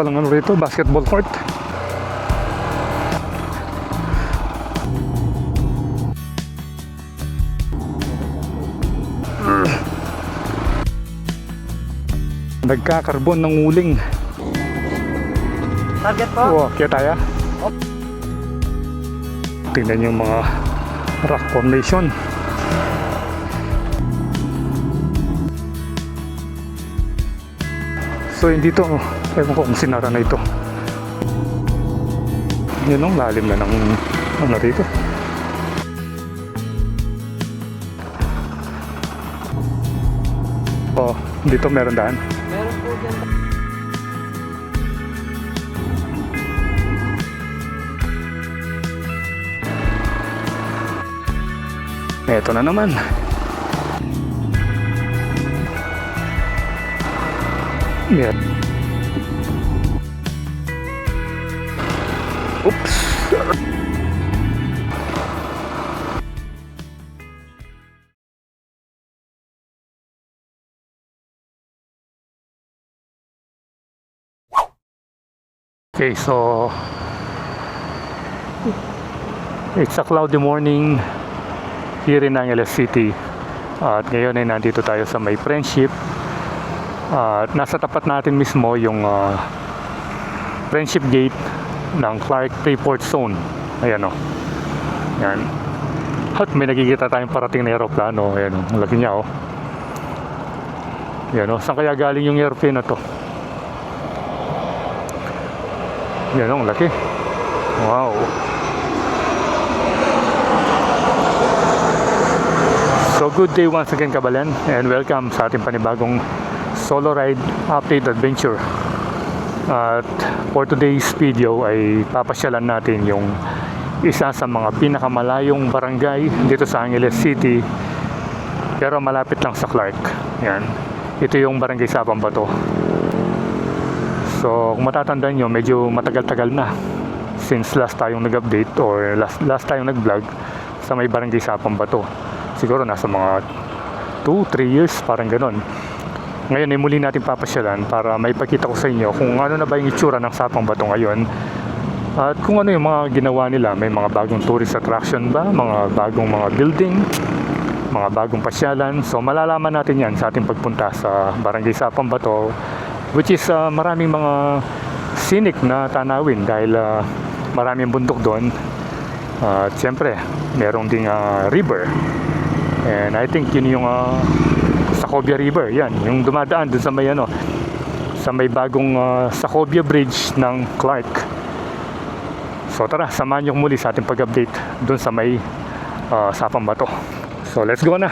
palang ano rito, basketball court. Nagkakarbon ng uling. Target po? Oo, kaya tayo. Tingnan yung mga rock formation. So hindi to, ewan ko kung sinara na ito. Yun ang lalim na ng ano rito. Oh, dito meron daan. Meron po dyan. Eto na naman. Yeah. Oops. Okay, so it's a cloudy morning here in Angeles City. At ngayon ay nandito tayo sa may Friendship. At nasa tapat natin mismo yung Friendship Gate ng Clark Freeport Zone. Ayan o. Yan. At may nakikita tayong parating na aeroplano. Ayan o. Ang laki niya o. Ayan o. Saan kaya galing yung airplane na to? Ayan o. Ang laki. Wow. So good day once again, Kabalan, and welcome sa ating panibagong solo ride update adventure. At for today's video ay papasyalan natin yung isa sa mga pinakamalayong barangay dito sa Angeles City, pero malapit lang sa Clark. Yan. Ito yung barangay Sapang Bato. So kung matatandaan nyo, medyo matagal-tagal na since last tayong nag-update or last tayong nag-vlog sa may barangay Sapang Bato. Siguro nasa mga 2-3 years, parang ganon. Ngayon ay muli natin papasyalan para maipakita ko sa inyo kung ano na ba yung itsura ng Sapang Bato ngayon at kung ano yung mga ginawa nila. May mga bagong tourist attraction ba, mga bagong mga building, mga bagong pasyalan. So malalaman natin yan sa ating pagpunta sa barangay Sapang Bato, which is maraming mga scenic na tanawin dahil maraming bundok doon. At siyempre merong ding river. And I think yun yung Sacobia River, yan, yung dumadaan dun sa may ano, sa may bagong Sacobia Bridge ng Clark. So tara, samahan niyo muli sa ating pag-update dun sa may Sapang Bato. So let's go na.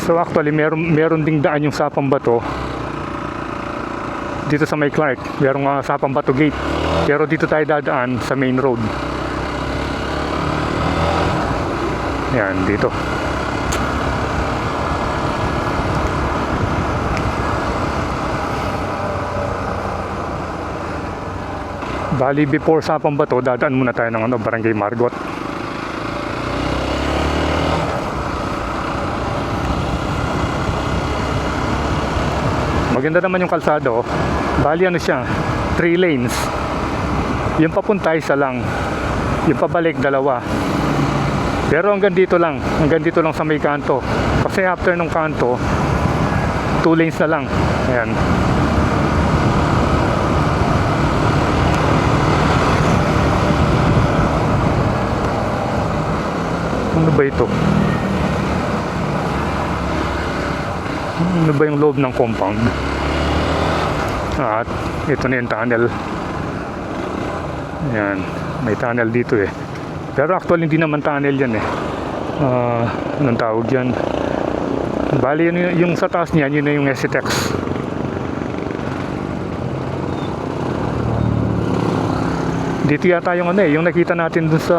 So actually meron ding daan yung Sapang Bato dito sa may Clark. Merong Sapang Bato Gate. Pero dito tayo dadaan sa main road. Yan, dito. Bali, before Sapang Bato, dadaan muna tayo ng Barangay Margot. Maganda naman yung kalsado. Bali, ano siya, 3 lanes. Yung papunta isa lang, yung pabalik dalawa. Pero hanggang dito lang sa may kanto. Kasi after nung kanto, 2 lanes na lang. Ayan. Ano ba ito? Ano ba yung loob ng compound? At ito na yung tunnel. Ayan, may tunnel dito eh. Pero actually hindi naman tunnel yan eh. Anong tawag yan? Bali yung sa taas niyan, yun na yung SCTEX. Dito yata yung yung nakita natin dun sa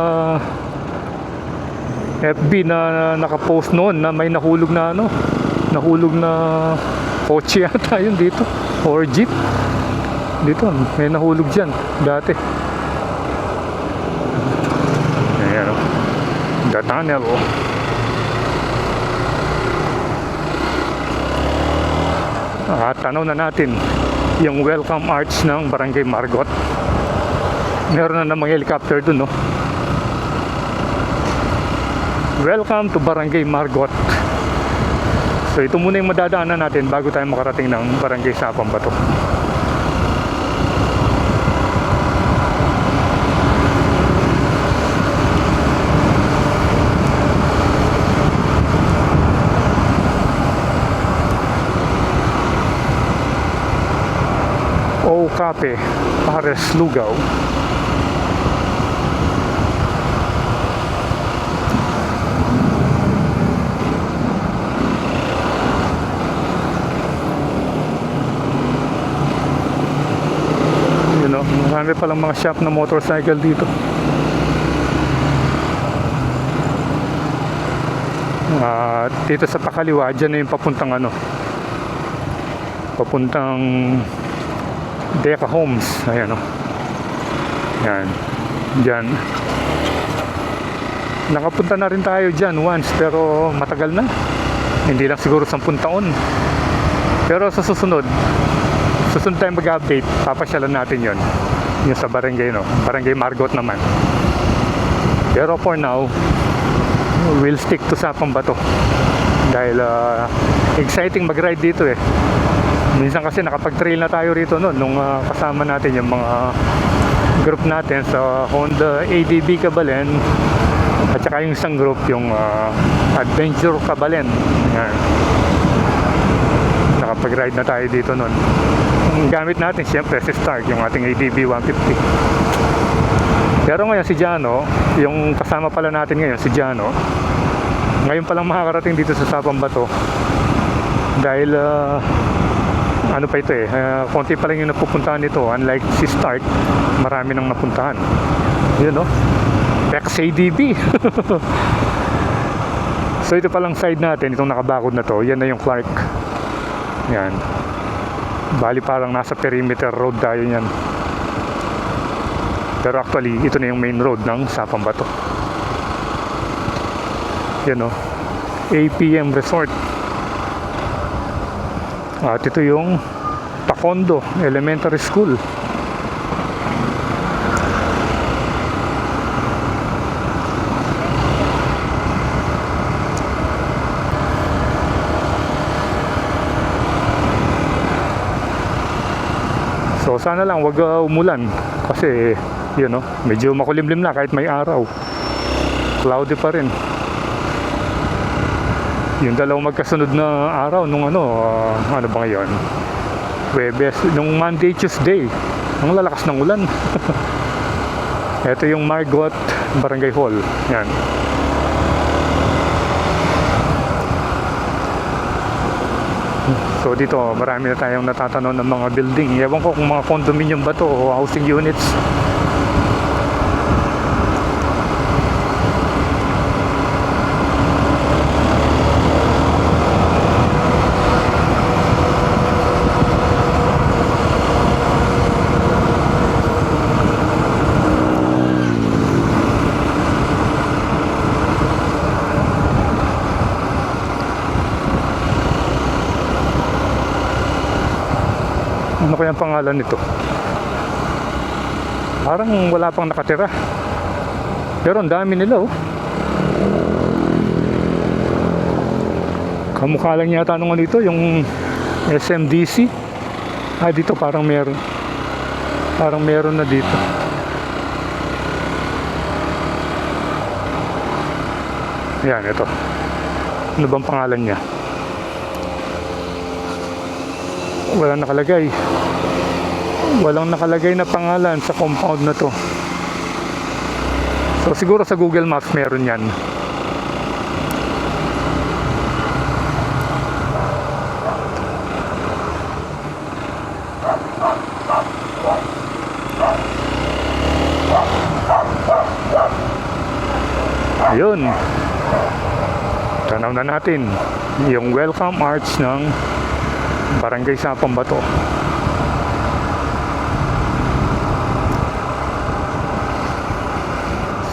FB na nakapost noon na may nahulog na nahulog na kotse yata yun dito, or jeep. Dito may nahulog dyan dati. Ayan, the tunnel. Tanaw na natin yung welcome arch ng Barangay Margot. Meron na namang helicopter dun, no? Welcome to Barangay Margot. So ito muna yung madadaanan natin bago tayo makarating ng Barangay Sapang Bato. Cape, Pares, Lugaw. You know, marami palang mga shop na motorcycle dito. Dito sa pakaliwa, dyan na yung papuntang papuntang Deca Homes. Ayan, o. Yan. Diyan. Nakapunta na rin tayo dyan once, pero matagal na. Hindi lang siguro 10 taon. Pero sa susunod tayong mag-update, papasyalan natin yon. Yung sa barangay, no? Barangay Margot naman. Pero for now, we'll stick to Sapang Bato. Dahil exciting mag-ride dito eh. Minsan kasi nakapag-trail na tayo rito noon nung kasama natin yung mga group natin sa Honda ADB Cabalen at saka yung isang group yung Adventure Cabalen. Yan. Nakapag-ride na tayo dito noon. Ang gamit natin siyempre si Stark, yung ating ADB 150. Pero ngayon si Jano, yung kasama pala natin ngayon si Jano, ngayon palang makakarating dito sa Sapang Bato dahil ano pa ito eh, konti pa lang yung napupuntahan nito. Unlike si Stark, marami nang napuntahan. Yun, no? Pex ADB. So ito palang side natin, itong nakabakod na to, yan na yung Clark. Yan. Bali parang nasa perimeter road tayo yan. Pero actually, ito na yung main road ng Sapang Bato. Yan, no? APM Resort. At ito yung Taekwondo Elementary School. So sana lang wag umulan kasi yun, no, medyo makulimlim na kahit may araw. Cloudy pa rin. Yung dalawang magkasunod na araw nung ano ba ngayon? Webes, nung Monday, Tuesday, ang lalakas ng ulan. Ito yung Margot Barangay Hall. Yan. So dito, marami na tayong natatanaw ng mga building. Ewan ko kung mga condominium ba to o housing units. Ano kaya ang pangalan nito? Parang wala pang nakatira. Pero ang dami nila, oh. Kamukha lang yata nung dito, yung SMDC. Dito parang meron. Parang meron na dito. Yan, ito. Ano bang pangalan niya? Walang nakalagay. Walang nakalagay na pangalan sa compound na to. So siguro sa Google Maps meron yan. Ayun. Tanaw na natin yung welcome arch ng Barangay Sapang Bato.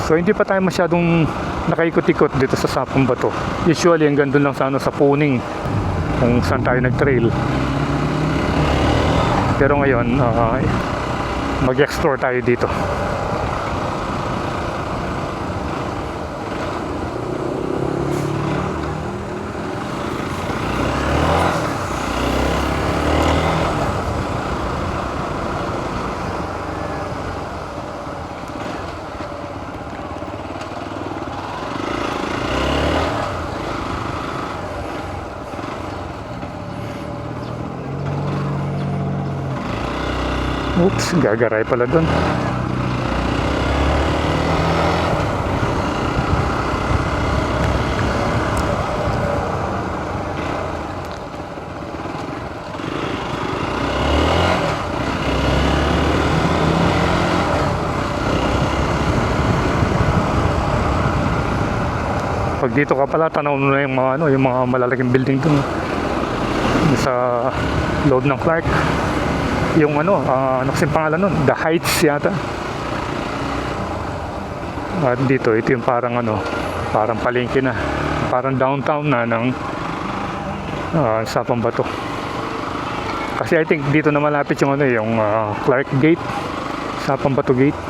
So hindi pa tayo masyadong nakaikot-ikot dito sa Sapang Bato. Usually hanggang doon lang sa Puning kung saan tayo nag-trail. Pero ngayon, mag-explore tayo dito. Oops, gagaray pala doon. Pag dito ka pala, tanaw mo na yung mga, yung mga malalaking building doon sa loob ng Clark. Yung ano kasi pangalan nun, The Heights yata. At dito, ito yung parang parang palengke na, parang downtown na ng Sapang Bato. Kasi I think dito na malapit yung yung Clark Gate, Sapang Bato Gate.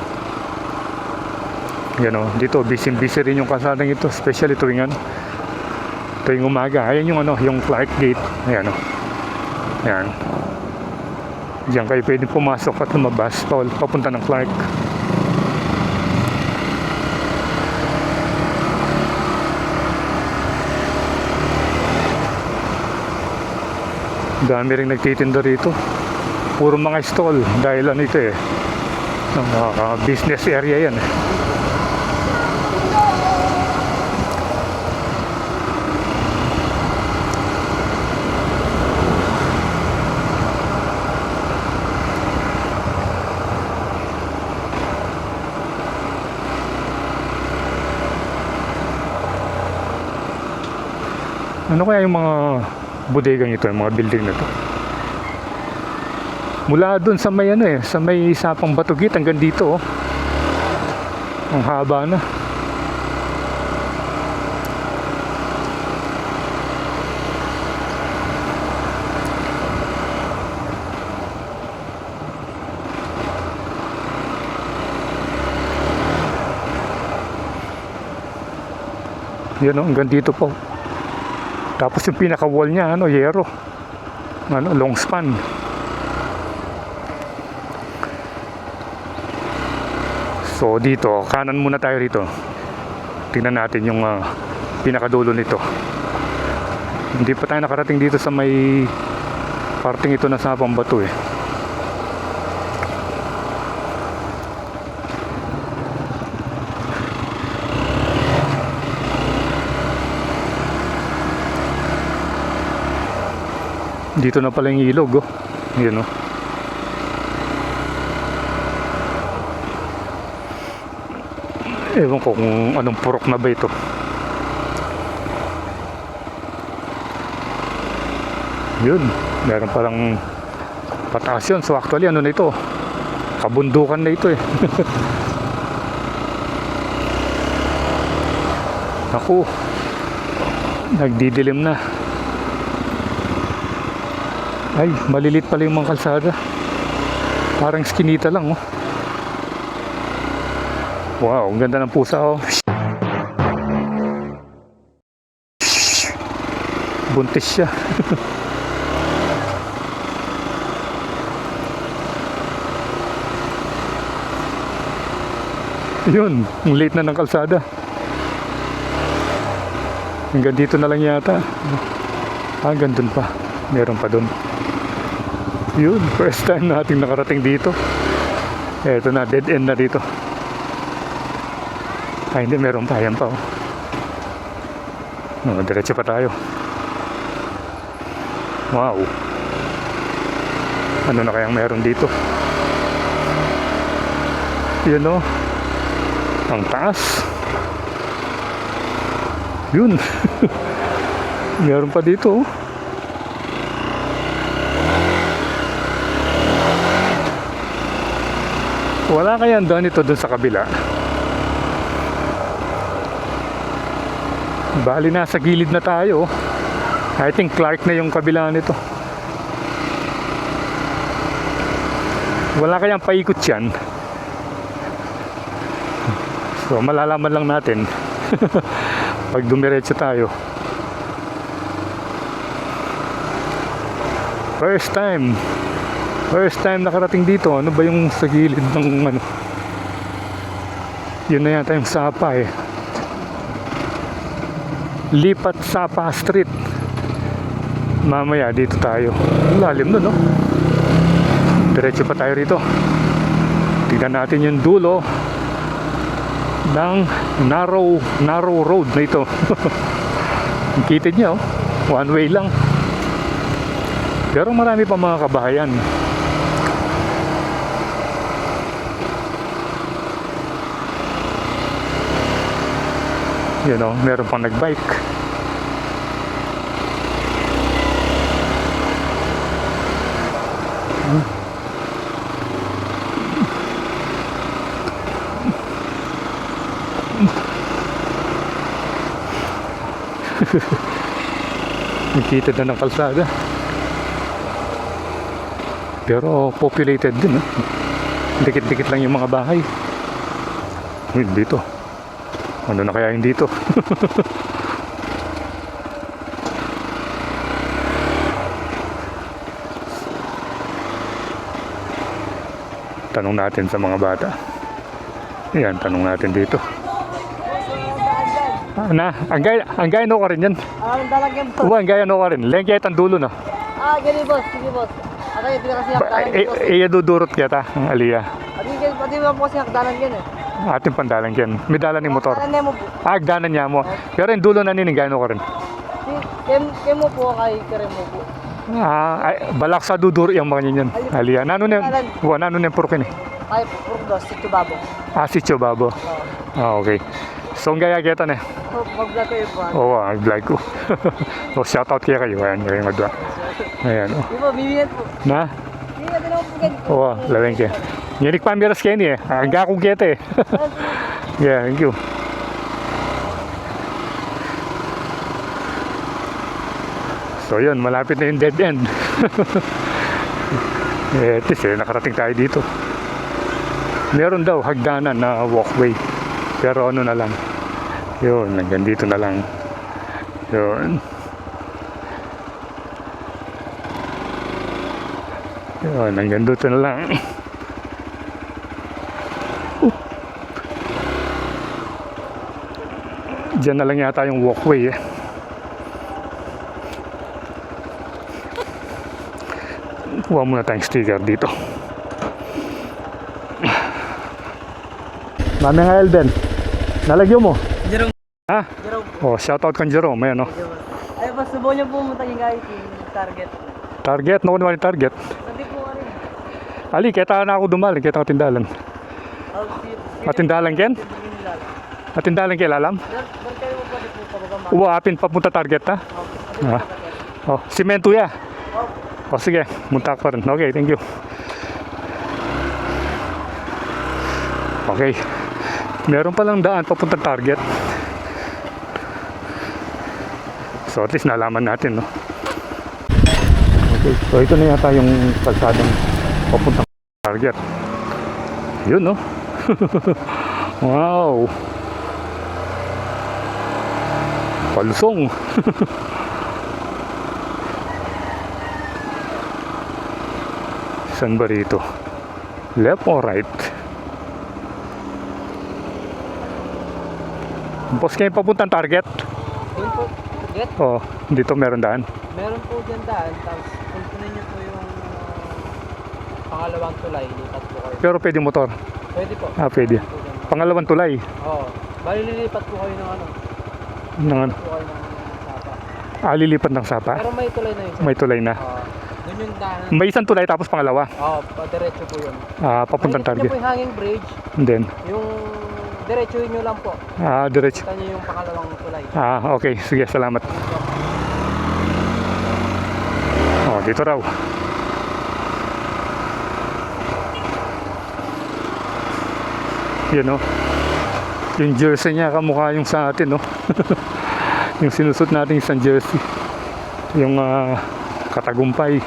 Dito busy rin yung kasadang ito, especially tuwing tuwing umaga. Ayan yung Clark Gate. Ayan. Diyan kayo pwede pumasok at lumabas papunta ng Clark. Dami rin nagtitinda rito. Puro mga stall dahil ito business area yan. Ano kaya yung mga bodegang ito, yung mga building na to? Mula doon sa may sa may Sapang Bato Gate hanggang dito, ang haba na. Hanggang dito po. Tapos yung pinaka-wall niya, yero. Long span. So dito, kanan muna tayo rito. Tingnan natin yung pinakadulo nito. Hindi pa tayo nakarating dito sa may parting ito na Sapang Bato Dito na pala yung ilog, Yan, Ewan ko kung anong purok na ba ito. Yun, meron palang pataas yun. So actually, na ito? Kabundukan na ito Naku, nagdidilim na. Ay, malilit pala yung mga kalsada. Parang skinita lang, Wow, ang ganda ng pusa, Buntis siya. Yun, ang late na ng kalsada. Hanggang dito na lang yata. Hanggang dun pa. Meron pa dun. Yun, first time nating nakarating dito. Eto na, dead end na dito. Ay, hindi, meron pa. Ayan pa, diretso pa tayo. Wow. Ano na kayang meron dito? Yun, ang taas. Yun. Meron pa dito, Wala kayang daan ito dun sa kabila. Bali nasa gilid na tayo. I think Clark na yung kabila nito. Wala kayang paikot yan. So malalaman lang natin pag dumiretso tayo. First time nakarating dito. Ano ba yung sa gilid ng ano? Yun na yata yung Sapa eh. Lipat Sapa Street. Mamaya dito tayo. Lalim nun, no? Diretso pa tayo rito. Tignan natin yung dulo ng narrow road na ito. Kita niyo, one way lang. Pero marami pa mga kabahayan. You know, meron pang nagbike. Nakita na ng kalsada. Pero populated din, eh. Dikit-dikit lang yung mga bahay. Uy, dito. Ano na kaya yung dito? Tanong natin sa mga bata. Ayan, tanong natin dito. Ang gaya no ka rin yan. Ang dalagyan boss. Uwa, ang gaya no ka rin. Lengke ang dulo na. Gini boss, sige boss. Atay, hindi kasi hakdanan boss. Iya dudurot kita, ang aliya. Pati mo po kasi hakdanan yan eh. Ating pandalan yan. May dala ni motor. Hakdanan mo po. Agdanan niya mo. Pero yung dulo na nining gaya no ka rin. Kem mo po kay kere mo po. Balak sa duduro yung mga yan. Aliya. Nano na yung purkin eh. Ay, purdos, si Tubabo. Si Chobabo. Okay. So, ang gaya kita na. Mag-vlog kayo po. Oo, mag-vlog ko. So, shoutout kaya kayo. Ayan, kayo madwa. Ayan, oh. Di ba, bibigyan po. Na? Bibigyan din ako po ganito. Oo, laweng kaya. Yanik pa miras kayo niya. Ang gakong kita eh. Yeah, thank you. So, yun, malapit na yung dead end. At least, nakarating tayo dito. Meron daw hagdanan na walkway. Pero ano na lang. Yun, hanggang dito na lang. Yun. Yun, hanggang dito na lang. Diyan na lang yata yung walkway eh. Kuha muna tayong sticker dito. Mami nga Elden, nalagyo mo? Jerome. Ha? Jerome. Oh, shoutout kang Jerome, ayan o. Ay, boss, subukan niyo po mataging kahit yung target. Target, naku naman yung target. Sabi po ano eh. Ali, kita na ako dumali, kita ko tindalan. Atindalan ken? Atindalan ken lalam? Bar kayo po pwede po pababa. Uwa, apin papunta target ha? Oh, simento ya? Oh, sige, munta pa rin. Okay, thank you. Okay. Meron palang daan papuntang target. So at least nalaman natin, no? Okay, so ito na yata yung kalsadang papuntang target. Yun, no? Wow! Palusong! Saan ba rito? Left or right? Boss kayo papuntang target? Doon po, get? Oh, dito meron daan. Meron po dyan daan, tapos puntunin niyo po yung pangalawang tulay, lipat po kayo. Pero pwede motor. Pwede po. Pwede. Pangalawang tulay. Oo. Bali lilipat po kayo ng ano? Ng, Po kayo ng sapa. lilipat ng sapa. Pero may tulay na yun. May tulay na. Doon yung daan. May isang tulay tapos pangalawa. Diretso po yun. Papuntang Makikita target. niyo po yung hanging bridge, And then, yung diretsuhin nyo lang po. diretso. Kita niyo yung pangalawang tulay. Okay. Sige, salamat. Oh, dito raw. Yun, no? Yung jersey niya kamukha yung sa atin, no? Yung sinusot natin isang jersey. Yung katagumpay.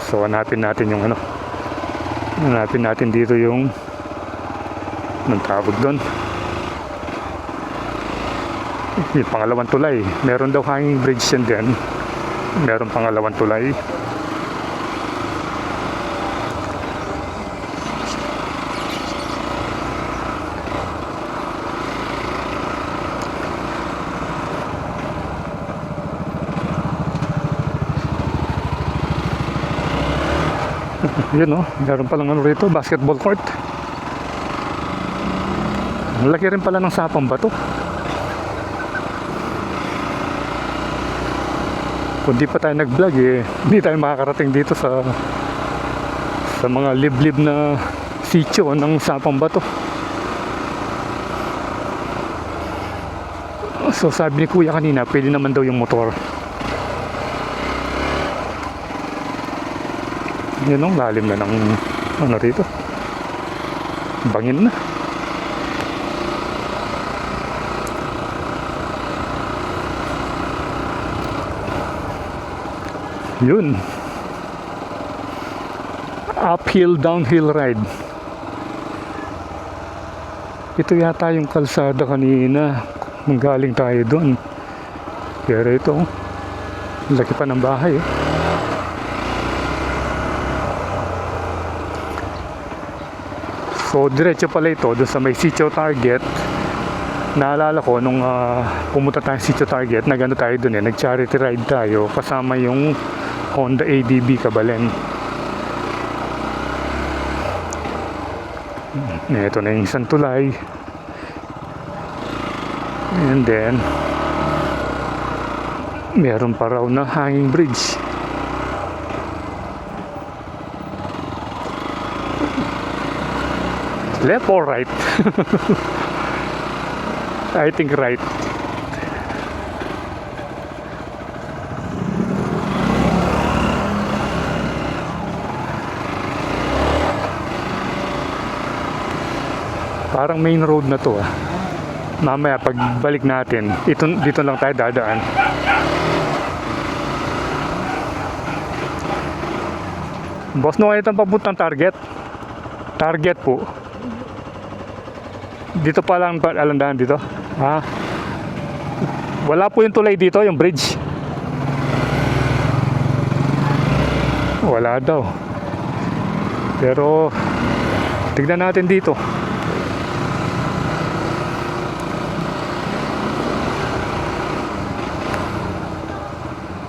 So hanapin natin yung ano. Hanapin natin dito yung anong tawag doon. Yung pangalawang tulay. Meron daw hanging bridge yan din. Meron pangalawang tulay. Yun o, meron palang ano rito, basketball court. Ang laki rin pala ng sapang bato. Kung di pa tayo nag-vlog hindi tayo makakarating dito sa mga liblib na sitio ng sapang bato. So sabi ni kuya kanina, pwede naman daw yung motor. Yun ang lalim na ng ano rito. Bangin na. Yun. Uphill, downhill ride. Ito yata yung kalsada kanina. Manggaling tayo doon. Pero ito, laki pa ng bahay eh. So, diretso pala ito doon sa may Sitio Target. Naalala ko nung pumunta tayo sa Sitio Target, nag-ano tayo doon nag-charity ride tayo kasama yung Honda ADB Kabalen. Ito na yung isang tulay. And then, meron pa raw na hanging bridge. Left or right? I think right. Parang main road na to ah. Mamaya pagbalik natin, dito lang tayo dadaan. Boss, no kayo itong papuntang Target? Target po. Dito pa lang alandahan dito. Ha? Wala po yung tulay dito, yung bridge. Wala daw. Pero tignan natin dito.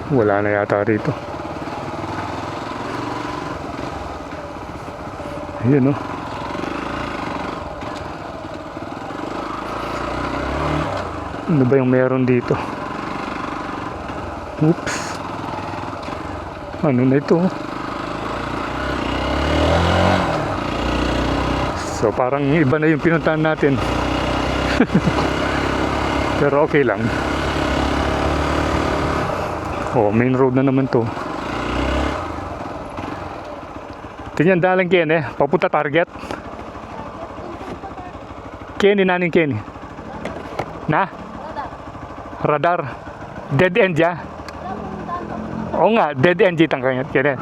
Wala na yata rito. Ayan o. Ano ba yung meron dito? Oops. Ano na ito? So parang iba na yung pinuntahan natin. Pero okay lang. Oh, main road na naman to. Tingnan dalang Ken papunta Target. Kenny, naning Kenny. Na? Radar. Dead end ya? Oo nga, dead end ditang Ken.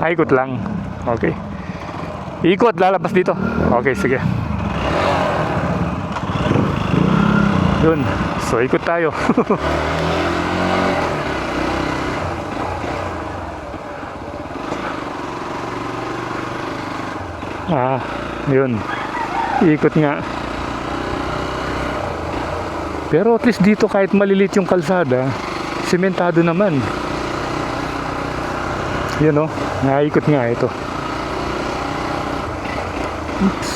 Ay, ikot lang. Okay. Ikot, lalabas dito. Okay, sige. Yun. So, ikot tayo. Yun. Ikot nga. Pero at least dito kahit malilit yung kalsada, sementado naman. Yun o. Naikot nga ito. Oops.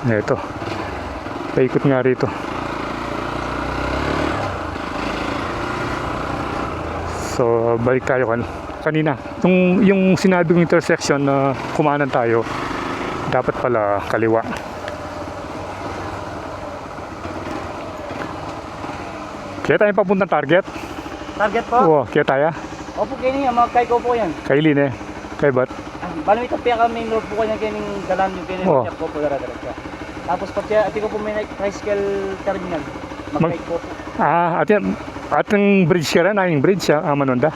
Ito. Paikot nga rito. So, balik tayo kanina. Yung sinabi kong intersection na kumanan tayo, dapat pala kaliwa. Kaya tayo papuntang Target? Target po? Oo, kaya tayo? Opo, kini mga kay ko po yan. Kailin Kay Bat? Balo ito piya kami main road po kanya kining dalan yung kini Oh. po dara-dara. Tapos pag ati ko po may tricycle terminal. Magkay ko po. At yan, At ang bridge ka rin, ang bridge siya, Manonda.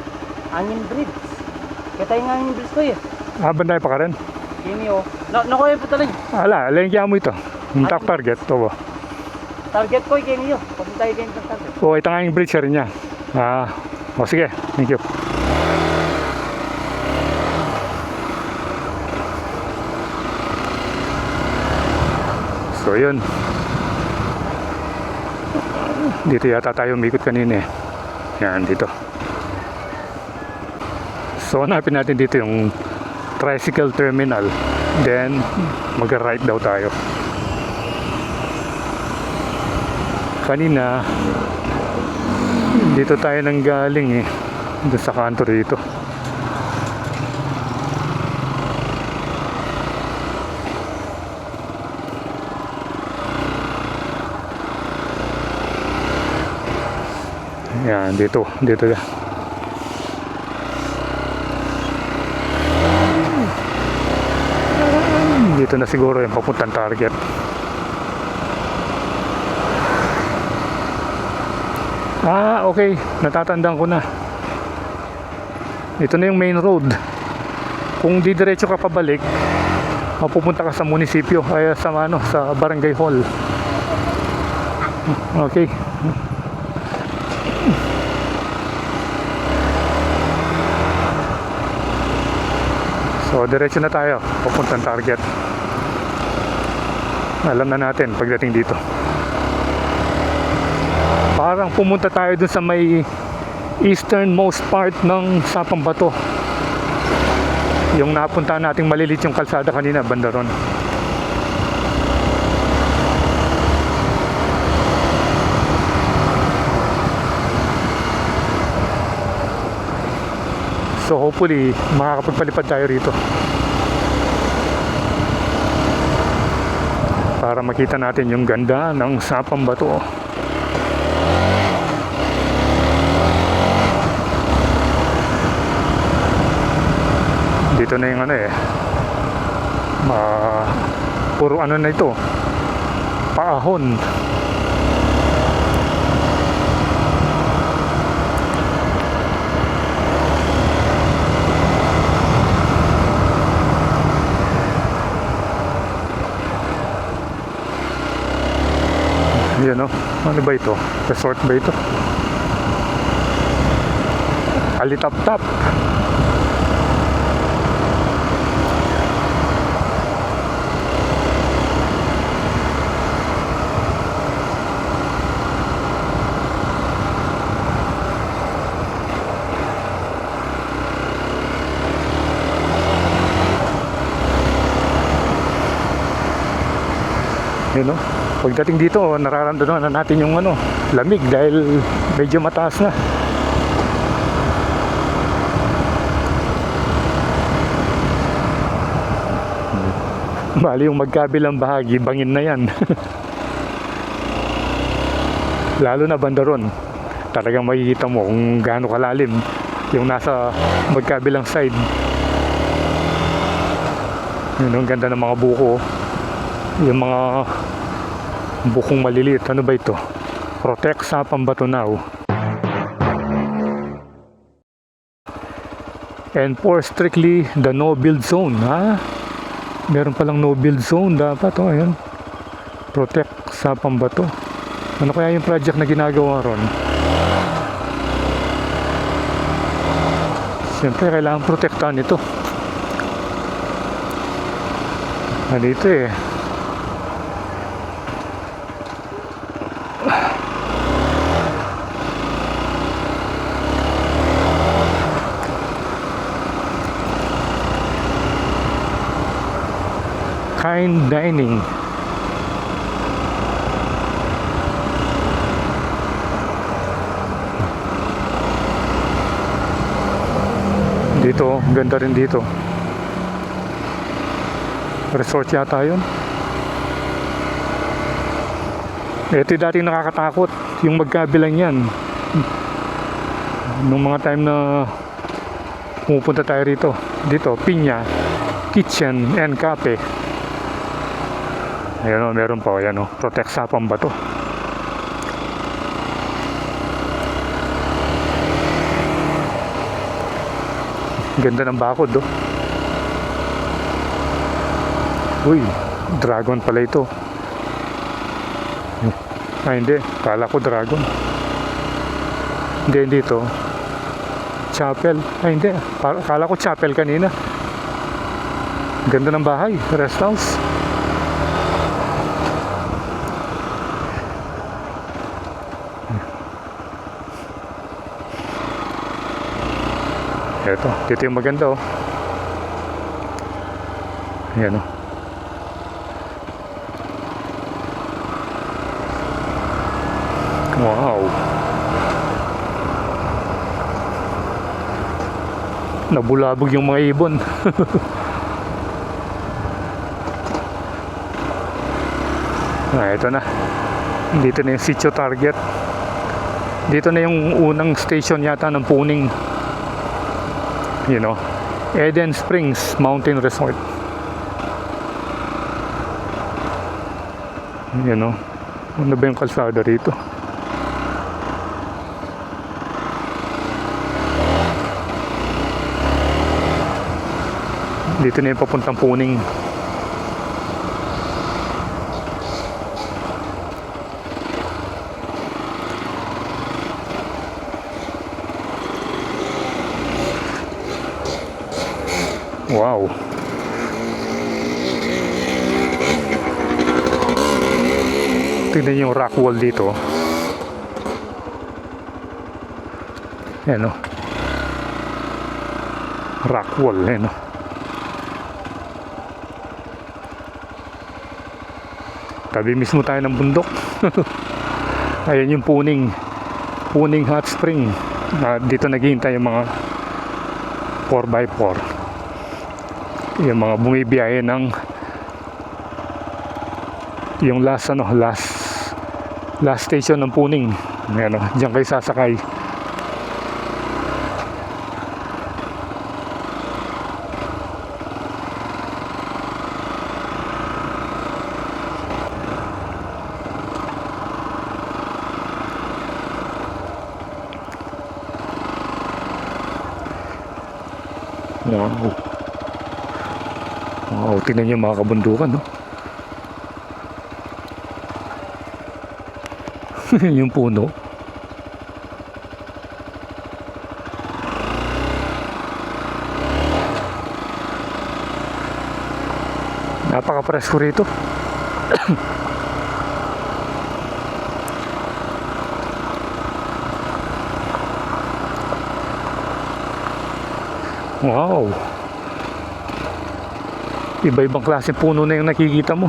Angin bridge. Kaya tayo nga angin bridge ko eh. Banday pa ka rin. Kimi oh. Nakuha po talang. Alin kaya mo ito. Yung top target, to. Target ko kimi yo. Pag tayo game ng target. Ito nga yung bridge ka rin niya. Sige, thank you. So yun, dito yata tayo umikot kanina eh. Yan, dito. So hanapin natin dito yung tricycle terminal. Then mag-right daw tayo. Kanina dito tayo nang galing eh, dito sa kanto dito. Yan, dito na. Dito na siguro yung papuntang target. Okay. Natatandaan ko na. Ito na yung main road. Kung didiretso ka pabalik, mapupunta ka sa munisipyo, ay sa barangay hall. Okay. So, diretso na tayo, papuntang target. Alam na natin pagdating dito. Parang pumunta tayo dun sa may easternmost part ng Sapambato. Yung napunta nating malilit yung kalsada kanina, banda ron. So hopefully makakapagpalipad tayo rito para makita natin yung ganda ng Sapambato. Dito na yung puro na ito, paahon. Yan o, ano ba ito? Resort ba ito? Alitap-tap. Yun o. Pagdating dito, nararamdaman na natin yung lamig dahil medyo mataas na. Bali yung magkabilang bahagi, bangin na yan. Lalo na banda ron. Talagang makikita mo kung gaano kalalim yung nasa magkabilang side. Yun, ang ganda ng mga buko. Yung mga bukong maliliit. Ano ba ito? Protect Sapambato now. Enforce strictly the no-build zone. Meron palang no-build zone dapat. Ayan. Protect Sapambato. Ano kaya yung project na ginagawa ron? Siyempre, kailangan protektahan ito. Dito eh. Kind dining. Dito, ganda rin dito. Resort yata yun. Ito yung dating nakakatakot, yung magkabilang yan. Nung mga time na pumupunta tayo rito. Dito, Pinya Kitchen and Cafe. Ayan o, meron pa. Ayan o, Protect Sapambato. Ganda ng bakod, oh. Uy, dragon pala ito. Ay, hindi. Kala ko dragon. Hindi ito. Chapel. Ay, hindi. Kala ko chapel kanina. Ganda ng bahay. Rest house. Ito. Dito yung maganda, oh. Ayan, oh. Wow. Nabulabog yung mga ibon. Ito na. Dito na yung sitio target. Dito na yung unang station yata ng Puning. You know, Eden Springs Mountain Resort. You know, ano ba yung kalsada rito? Dito na yung papuntang Puning. Wow. Tignan yung rock wall dito. Ayan, oh. Rock wall, ayan, oh. Tabi mismo tayo ng bundok. Ayan yung Puning Hot Spring. Dito naghihintay yung mga 4x4, yung mga bumibiyahe ng yung last station ng Puning. Ayan, diyan kayo sasakay. Wow. Wow, tingnan niyo mga kabundukan, no? Yung puno. Napaka-presko rito. Wow. Iba-ibang klase puno na yung nakikita mo.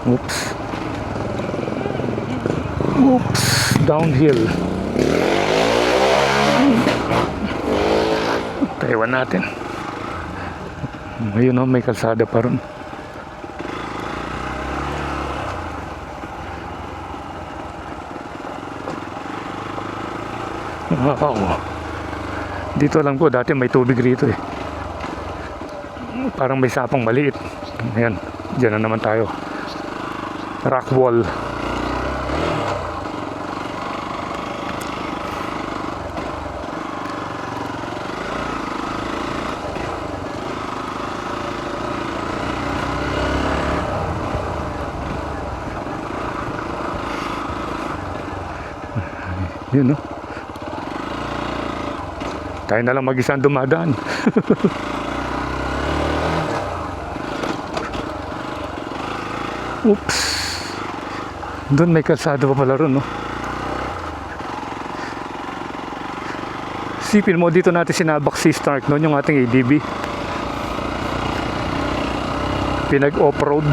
Oops, downhill. Taiwan natin. Ayun, may kalsada pa ron. Wow. Dito lang po, dati may tubig rito eh. Parang may sapang maliit. Ayan, dyan na naman tayo. Rock wall. Yun, no? Tayo na lang mag-isang dumadaan. Oops. Doon may kalsada pa pala ron, no? Sipin mo, dito natin sinabak si Stark noon, yung ating ADB. Pinag-off-road.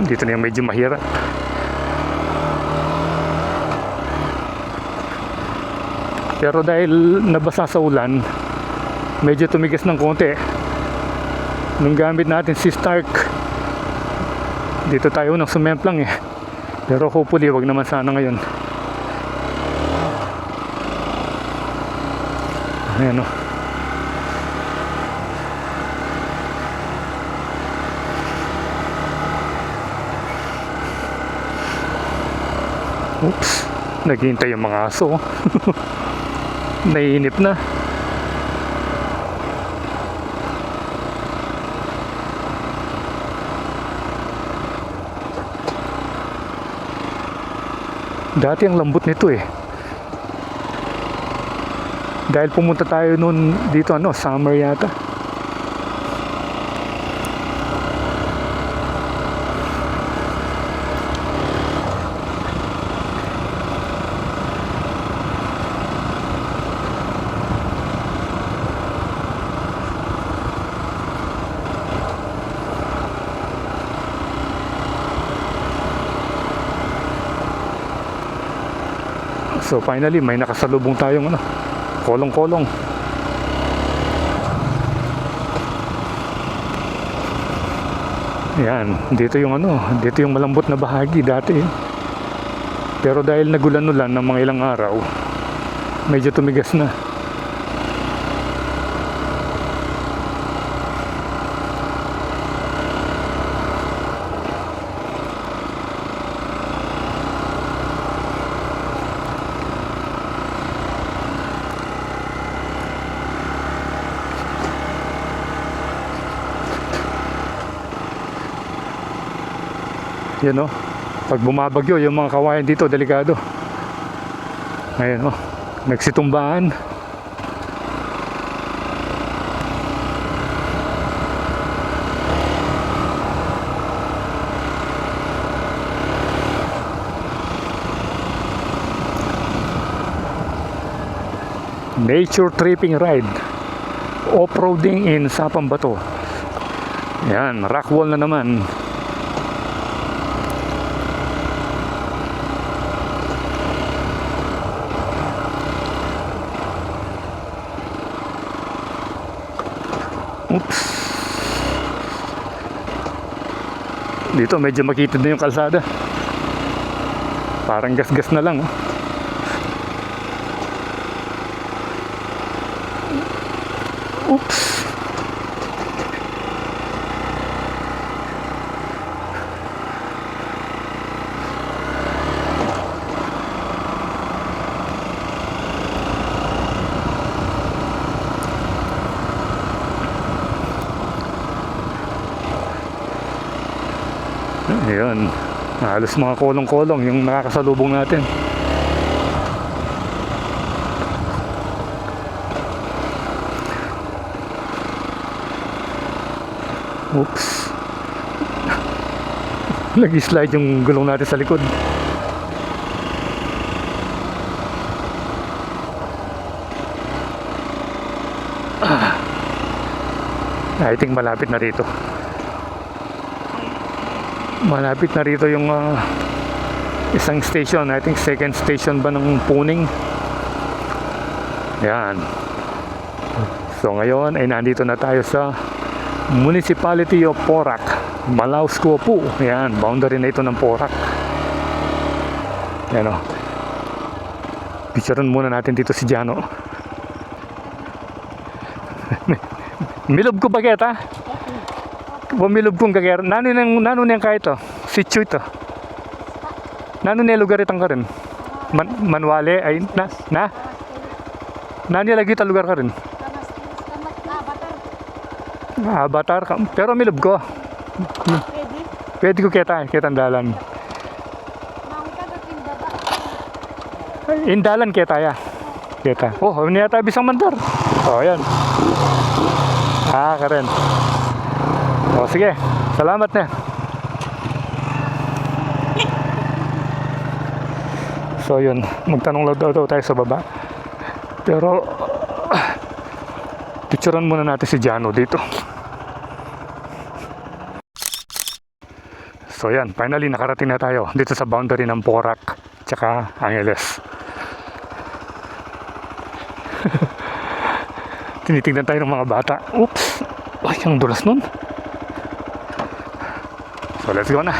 Dito na yung medyo mahirap. Pero dahil nabasa sa ulan, medyo tumigas ng konti. Nung gamit natin si Stark, dito tayo nang sumemplang eh. Pero hopefully wag naman sana ngayon. Ayan o. Oops, naghihintay yung mga aso. Naiinip na. Dati ang lambot nito eh. Dahil pumunta tayo noon dito summer yata. So finally may nakasalubong tayong kolong-kolong. Yan, dito yung malambot na bahagi dati. Pero dahil nagulan-ulan ng mga ilang araw, medyo tumigas na. Yan pag bumabagyo yung mga kawayan dito delikado. Ayan nagsitumbaan. Nature tripping ride, off-roading in Sapang Bato. Yan, rock wall na naman. Oops. Dito medyo makitid na yung kalsada. Parang gas-gas na lang. Oops. Ayun, halos mga kolong-kolong yung nakakasalubong natin. Oops. Nag-slide yung gulong natin sa likod. I think malapit na rito. Malapit na rito yung isang station. I think second station ba ng Puning. Yan. So ngayon ay nandito na tayo sa Municipality of Porac, Malaus Kuopu. Yan, boundary na ito ng Porac. Yan picturean muna natin dito si Jano. Milog ko baget ha? Milog kong gager. Nano nang kahit sitio ito. Nano na lugar itang ka rin? Manwale ay nani lagi ta lugar ka rin? Batar. Pero milog ko. Pwede ko kita dalan. Indalan kita ya. Kita. Oh, ini yata bisang mandar. Oh, yan. Karen. O sige, salamat na. So yun, magtanong daw tayo sa baba. Pero picturean muna natin si Jano dito. So So yan, finally nakarating na tayo dito sa boundary ng Porac tsaka Angeles. Tinitignan tayo ng mga bata. Oops! Ay, ang dulas nun. So let's go na.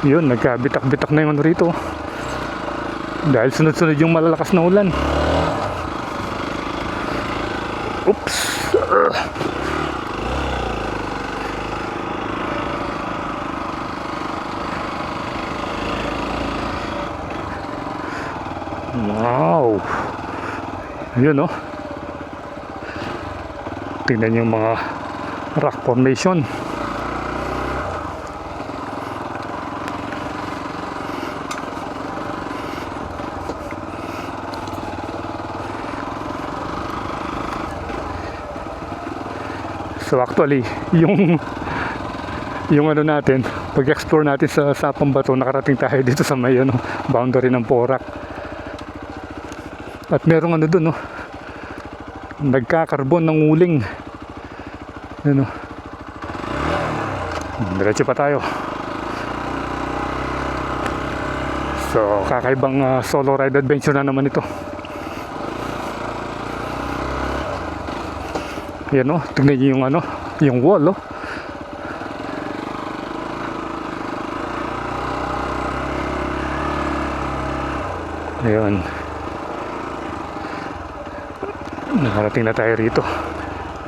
Yun, nagkabitak-bitak na yung ano rito. Dahil sunod-sunod yung malalakas na ulan. Oops! Wow! Yun, oh. Tingnan yung mga rock formation. So actually, yung ano natin, pag-explore natin sa Sapang Bato, nakarating tayo dito sa may ano, boundary ng Porac. At merong ano dun, no, nagkakarbon ng uling. Ano, diretso pa tayo. So kakaibang solo ride adventure na naman ito. Yan, oh, tignan niyo yung ano, yung wall, oh. Ayun. Nakarating na tayo rito.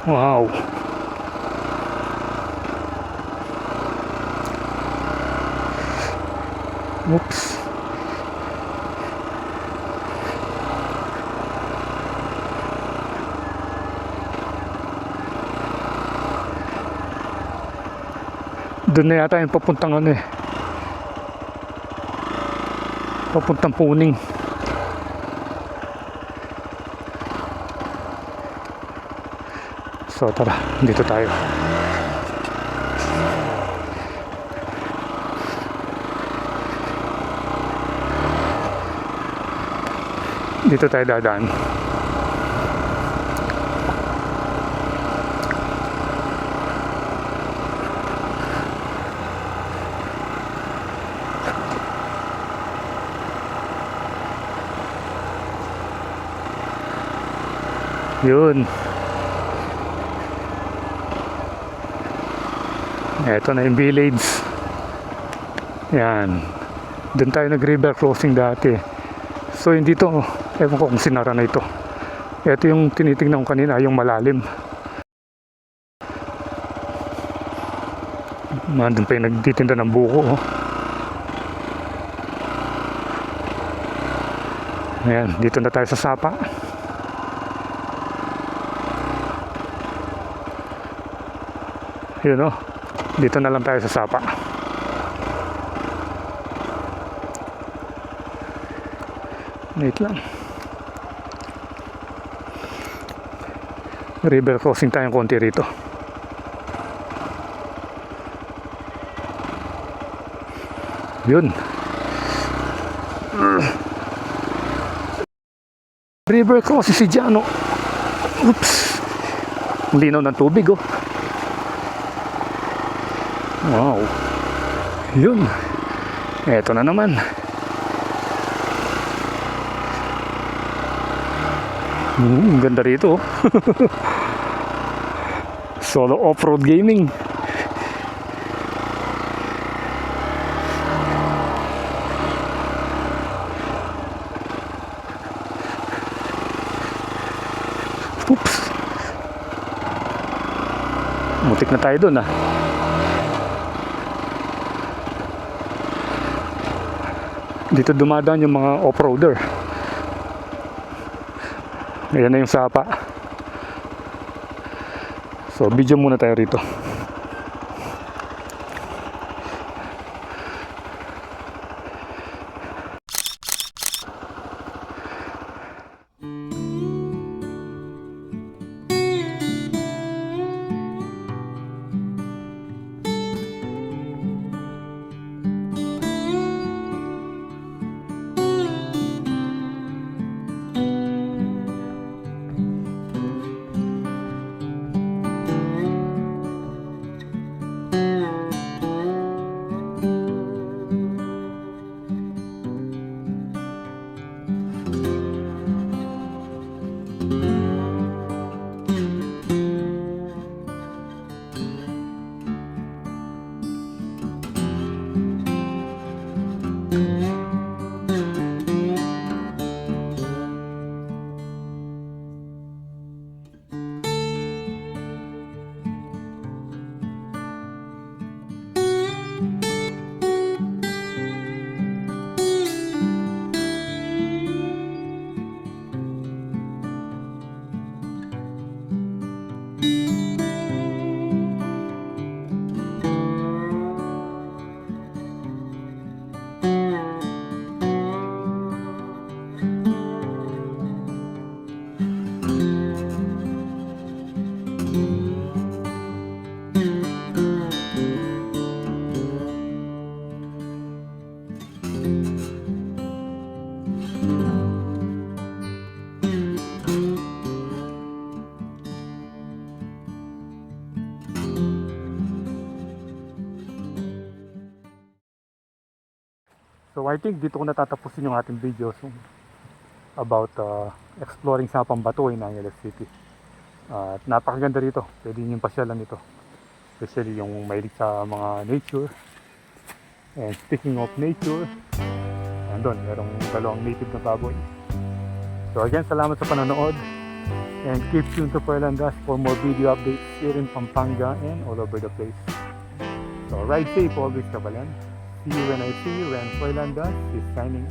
Wow. Oops. Doon na yata yung papuntang ano eh. Papuntang Puning. So tara, dito tayo. Dito tayo dadaan. Yun. Eto na yung village. Yan. Doon tayo nag-river crossing dati. So hindi to, ewan ko kung sinara na ito. Ito yung tinitingnan ko kanina, yung malalim. Doon pa yung nagtitinda ng buko. Oh. Ayan, dito na tayo sa Sapa. Yun, oh. Dito na lang tayo sa Sapa. Wait lang. River crossing tayong konti rito. Yun. River crossing si Jano. Oops. Linaw ng tubig, oh. Wow. Yun. Eto na naman. Ganda rito. Solo off-road gaming. Oops. Mutik na tayo dun, ah. Dito dumadaan yung mga off-roader. Ayan na yung Sapa. So video muna tayo rito. So I think dito ko natatapusin yung ating video about exploring sa Pambato in Angeles City. At napakaganda rito. Pwede nyo pasyalan ito. Especially yung mahilig sa mga nature. And speaking of nature, andun, merong dalawang native na baboy. So again, salamat sa panonood. And keep tuned to Puelandas for more video updates here in Pampanga and all over the place. So ride safe always, Kabalan. See you when I see you, and Puelandas is signing.